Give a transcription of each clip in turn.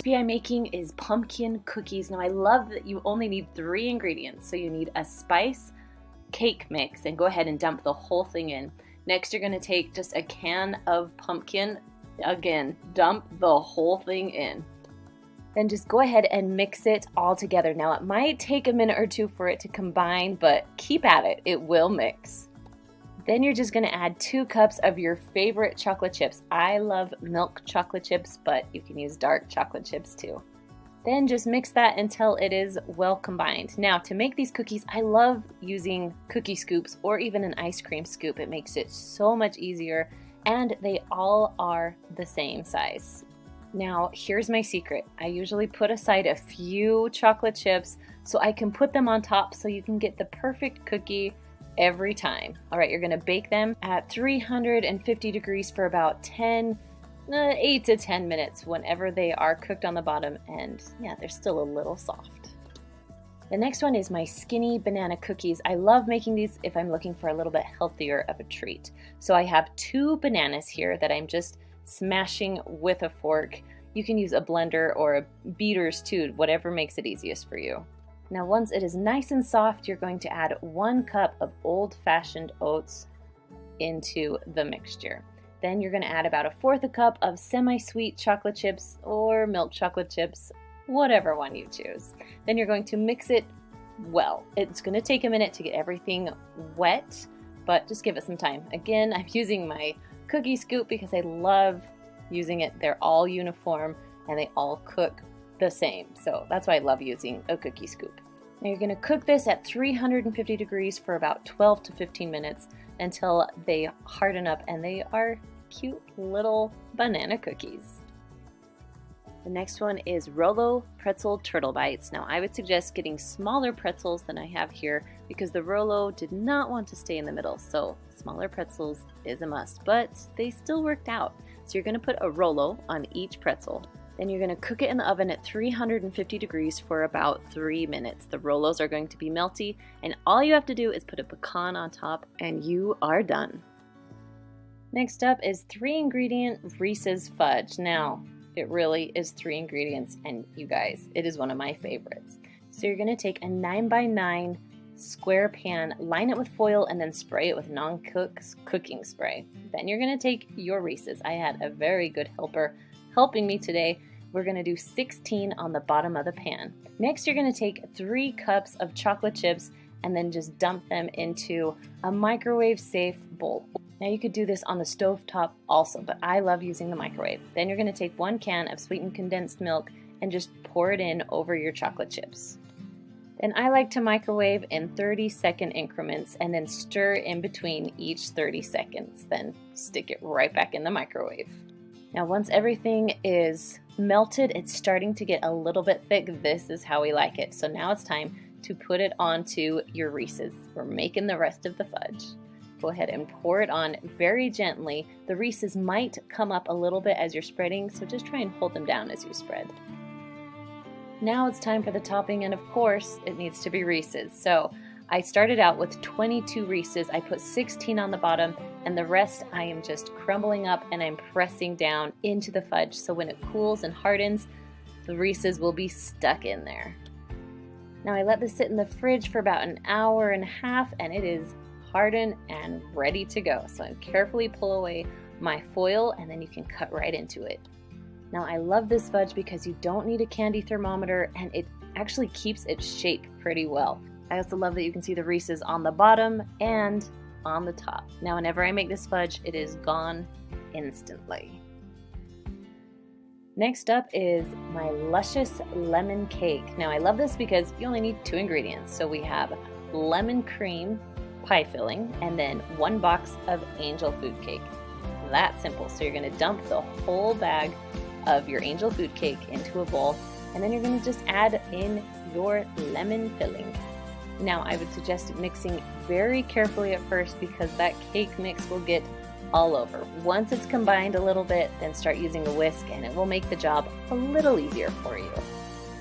recipe I'm making is pumpkin cookies. Now I love that you only need 3 ingredients. So you need a spice cake mix, and go ahead and dump the whole thing in. Next, you're gonna take just a can of pumpkin. Again, dump the whole thing in. Then just go ahead and mix it all together. Now it might take a minute or two for it to combine, but keep at it, it will mix. Then you're just gonna add 2 cups of your favorite chocolate chips. I love milk chocolate chips, but you can use dark chocolate chips too. Then just mix that until it is well combined. Now to make these cookies, I love using cookie scoops or even an ice cream scoop. It makes it so much easier, and they all are the same size. Now here's my secret. I usually put aside a few chocolate chips so I can put them on top so you can get the perfect cookie every time. All right, you're gonna bake them at 350 degrees for about 8 to 10 minutes whenever they are cooked on the bottom, and yeah, they're still a little soft. The next one is my skinny banana cookies. I love making these if I'm looking for a little bit healthier of a treat. So I have 2 bananas here that I'm just smashing with a fork. You can use a blender or a beaters too, whatever makes it easiest for you. Now once it is nice and soft, you're going to add 1 cup of old-fashioned oats into the mixture. Then you're going to add about 1/4 cup of semi-sweet chocolate chips or milk chocolate chips, whatever one you choose. Then you're going to mix it well. It's going to take a minute to get everything wet, but just give it some time. Again, I'm using my cookie scoop because I love using it. They're all uniform and they all cook the same. So that's why I love using a cookie scoop. Now you're going to cook this at 350 degrees for about 12 to 15 minutes until they harden up and they are cute little banana cookies. The next one is Rolo Pretzel Turtle Bites. Now I would suggest getting smaller pretzels than I have here because the Rolo did not want to stay in the middle, so smaller pretzels is a must, but they still worked out. So you're going to put a Rolo on each pretzel. Then you're going to cook it in the oven at 350 degrees for about 3 minutes. The Rolos are going to be melty, and all you have to do is put a pecan on top and you are done. Next up is 3-ingredient Reese's Fudge. Now, it really is 3 ingredients, and you guys, it is one of my favorites. So you're going to take a 9x9 square pan, line it with foil, and then spray it with non-cook cooking spray. Then you're going to take your Reese's. I had a very good helper helping me today. We're going to do 16 on the bottom of the pan. Next, you're going to take 3 cups of chocolate chips and then just dump them into a microwave-safe bowl. Now you could do this on the stove top also, but I love using the microwave. Then you're going to take 1 can of sweetened condensed milk and just pour it in over your chocolate chips. Then I like to microwave in 30-second increments and then stir in between each 30 seconds. Then stick it right back in the microwave. Now once everything is melted, it's starting to get a little bit thick. This is how we like it. So now it's time to put it onto your Reese's. We're making the rest of the fudge. Go ahead and pour it on very gently. The Reese's might come up a little bit as you're spreading, so just try and hold them down as you spread. Now it's time for the topping, and of course it needs to be Reese's. So I started out with 22 Reese's. I put 16 on the bottom, and the rest I am just crumbling up and I'm pressing down into the fudge. So when it cools and hardens, the Reese's will be stuck in there. Now I let this sit in the fridge for about an hour and a half, and it is hardened and ready to go. So I carefully pull away my foil, and then you can cut right into it. Now I love this fudge because you don't need a candy thermometer, and it actually keeps its shape pretty well. I also love that you can see the Reese's on the bottom and on the top. Now whenever I make this fudge, it is gone instantly. Next up is my luscious lemon cake. Now I love this because you only need 2 ingredients. So we have lemon cream pie filling and then 1 box of angel food cake. That simple. So you're going to dump the whole bag of your angel food cake into a bowl, and then you're going to just add in your lemon filling. Now I would suggest mixing very carefully at first because that cake mix will get all over. Once it's combined a little bit, then start using a whisk and it will make the job a little easier for you.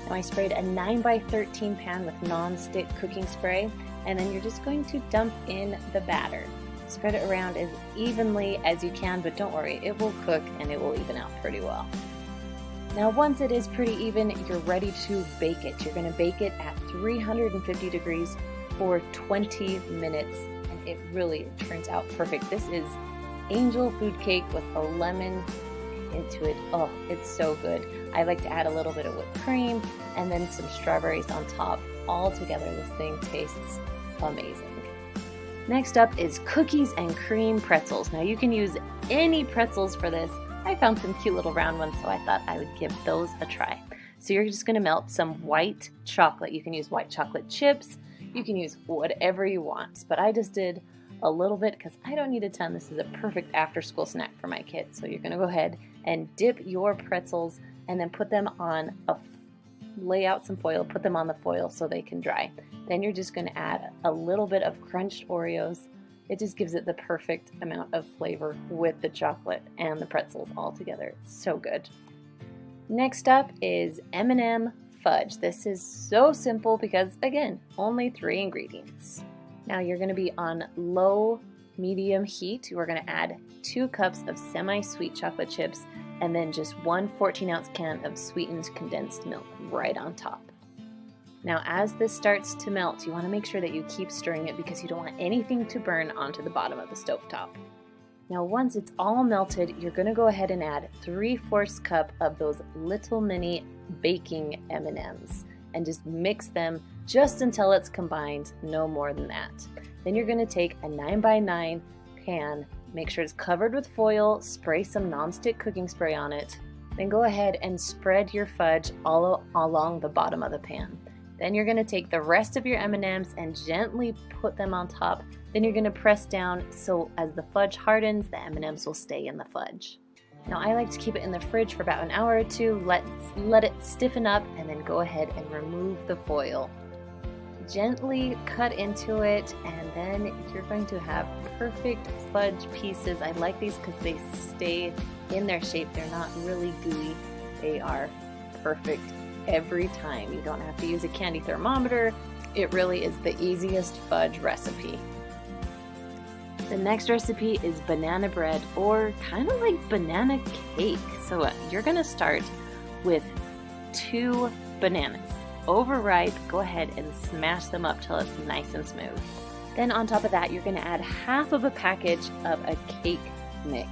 Now I sprayed a 9x13 pan with non-stick cooking spray, and then you're just going to dump in the batter. Spread it around as evenly as you can, but don't worry, it will cook and it will even out pretty well. Now once it is pretty even, you're ready to bake it. You're going to bake it at 350 degrees for 20 minutes, and it really turns out perfect. This is angel food cake with a lemon into it. Oh, it's so good. I like to add a little bit of whipped cream and then some strawberries on top. All together, this thing tastes amazing. Next up is cookies and cream pretzels. Now you can use any pretzels for this. I found some cute little round ones, so I thought I would give those a try. So you're just going to melt some white chocolate. You can use white chocolate chips. You can use whatever you want, but I just did a little bit because I don't need a ton. This is a perfect after-school snack for my kids. So you're going to go ahead and dip your pretzels and then put them on lay out some foil, put them on the foil so they can dry. Then you're just going to add a little bit of crunched Oreos. It just gives it the perfect amount of flavor with the chocolate and the pretzels all together. It's so good. Next up is M&M fudge. This is so simple because, again, only 3 ingredients. Now you're going to be on low medium heat. We're going to add 2 cups of semi-sweet chocolate chips and then just 1 14-ounce can of sweetened condensed milk right on top. Now as this starts to melt, you want to make sure that you keep stirring it because you don't want anything to burn onto the bottom of the stovetop. Now once it's all melted, you're going to go ahead and add 3/4 cup of those little mini baking M&Ms and just mix them just until it's combined, no more than that. Then you're going to take a 9x9 pan, make sure it's covered with foil, spray some nonstick cooking spray on it, then go ahead and spread your fudge all along the bottom of the pan. Then you're going to take the rest of your M&Ms and gently put them on top. Then you're going to press down so as the fudge hardens, the M&Ms will stay in the fudge. Now I like to keep it in the fridge for about an hour or two, let it stiffen up, and then go ahead and remove the foil. Gently cut into it, and then you're going to have perfect fudge pieces. I like these because they stay in their shape. They're not really gooey. They are perfect every time. You don't have to use a candy thermometer. It really is the easiest fudge recipe. The next recipe is banana bread, or kind of like banana cake. So you're going to start with 2 bananas. Overripe, go ahead and smash them up till it's nice and smooth. Then on top of that, you're going to add half of a package of a cake mix.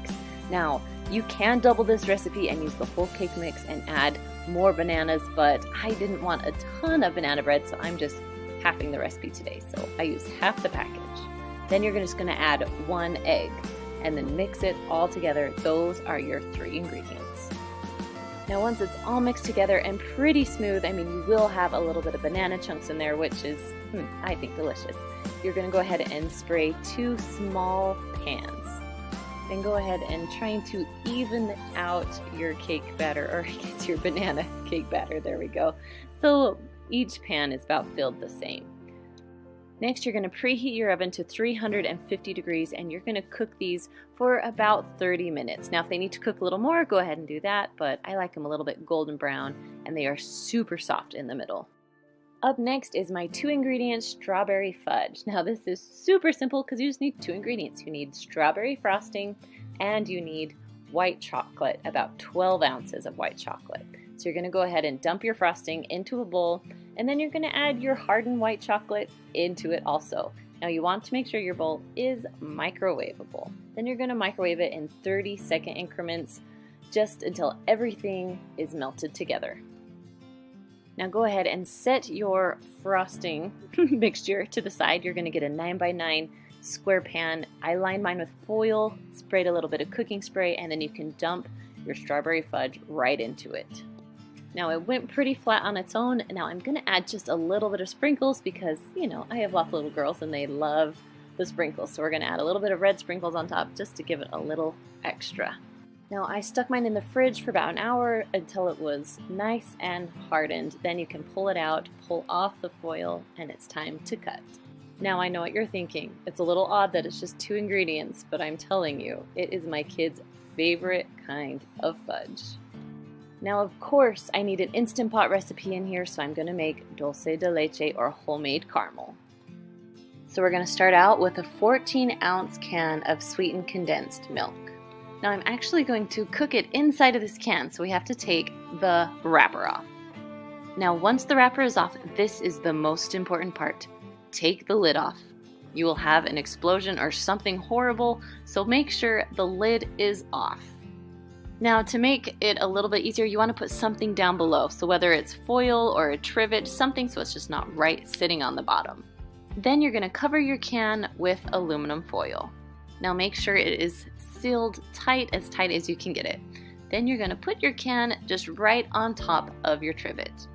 Now, you can double this recipe and use the whole cake mix and add more bananas, but I didn't want a ton of banana bread, so I'm just halving the recipe today. So I use half the package. Then you're just going to add 1 egg and then mix it all together. Those are your 3 ingredients. Now once it's all mixed together and pretty smooth, I mean you will have a little bit of banana chunks in there, which is, I think, delicious. You're going to go ahead and spray 2 small pans. Then go ahead and trying to even out your cake batter, or I guess your banana cake batter, there we go. So each pan is about filled the same. Next, you're going to preheat your oven to 350 degrees and you're going to cook these for about 30 minutes. Now, if they need to cook a little more, go ahead and do that, but I like them a little bit golden brown and they are super soft in the middle. Up next is my 2-ingredient strawberry fudge. Now, this is super simple because you just need 2 ingredients. You need strawberry frosting and you need white chocolate, about 12 ounces of white chocolate. So you're going to go ahead and dump your frosting into a bowl, and then you're going to add your hardened white chocolate into it also. Now you want to make sure your bowl is microwavable. Then you're going to microwave it in 30-second increments just until everything is melted together. Now go ahead and set your frosting mixture to the side. You're going to get a 9x9 square pan. I lined mine with foil, sprayed a little bit of cooking spray, and then you can dump your strawberry fudge right into it. Now it went pretty flat on its own. Now I'm going to add just a little bit of sprinkles because, you know, I have lots of little girls and they love the sprinkles. So we're going to add a little bit of red sprinkles on top just to give it a little extra. Now I stuck mine in the fridge for about an hour until it was nice and hardened. Then you can pull it out, pull off the foil, and it's time to cut. Now I know what you're thinking. It's a little odd that it's just 2 ingredients, but I'm telling you, it is my kids' favorite kind of fudge. Now, of course, I need an Instant Pot recipe in here, so I'm going to make dulce de leche, or homemade caramel. So we're going to start out with a 14-ounce can of sweetened condensed milk. Now I'm actually going to cook it inside of this can, so we have to take the wrapper off. Now once the wrapper is off, this is the most important part. Take the lid off. You will have an explosion or something horrible, so make sure the lid is off. Now to make it a little bit easier, you want to put something down below, so whether it's foil or a trivet, something so it's just not right sitting on the bottom. Then you're going to cover your can with aluminum foil. Now make sure it is sealed tight as you can get it. Then you're going to put your can just right on top of your trivet.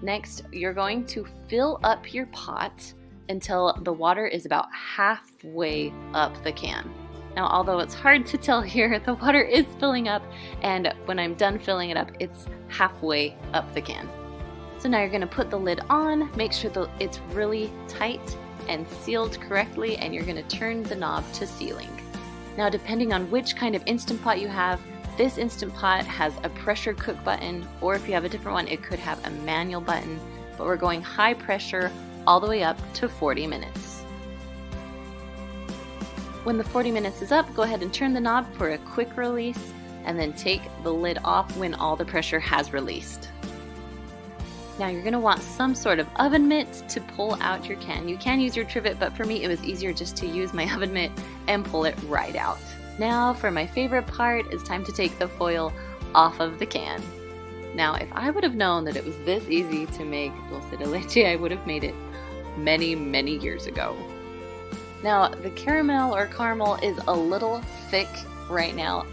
Next, you're going to fill up your pot until the water is about halfway up the can. Now, although it's hard to tell here, the water is filling up, and when I'm done filling it up, it's halfway up the can. So now you're going to put the lid on, make sure that it's really tight and sealed correctly, and you're going to turn the knob to sealing. Now, depending on which kind of Instant Pot you have, this Instant Pot has a pressure cook button, or if you have a different one, it could have a manual button, but we're going high pressure all the way up to 40 minutes. When the 40 minutes is up, go ahead and turn the knob for a quick release, and then take the lid off when all the pressure has released. Now you're going to want some sort of oven mitt to pull out your can. You can use your trivet, but for me it was easier just to use my oven mitt and pull it right out. Now for my favorite part, it's time to take the foil off of the can. Now if I would have known that it was this easy to make dulce de leche, I would have made it many years ago. Now the caramel or caramel is a little thick right now.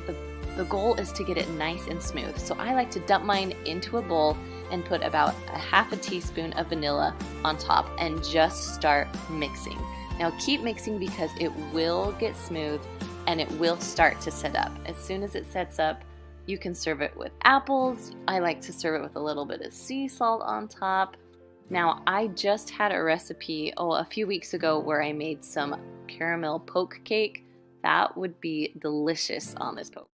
The goal is to get it nice and smooth. So I like to dump mine into a bowl and put about a half a teaspoon of vanilla on top and just start mixing. Now keep mixing because it will get smooth and it will start to set up. As soon as it sets up, you can serve it with apples. I like to serve it with a little bit of sea salt on top. Now I just had a recipe a few weeks ago where I made some caramel poke cake. That would be delicious on this poke.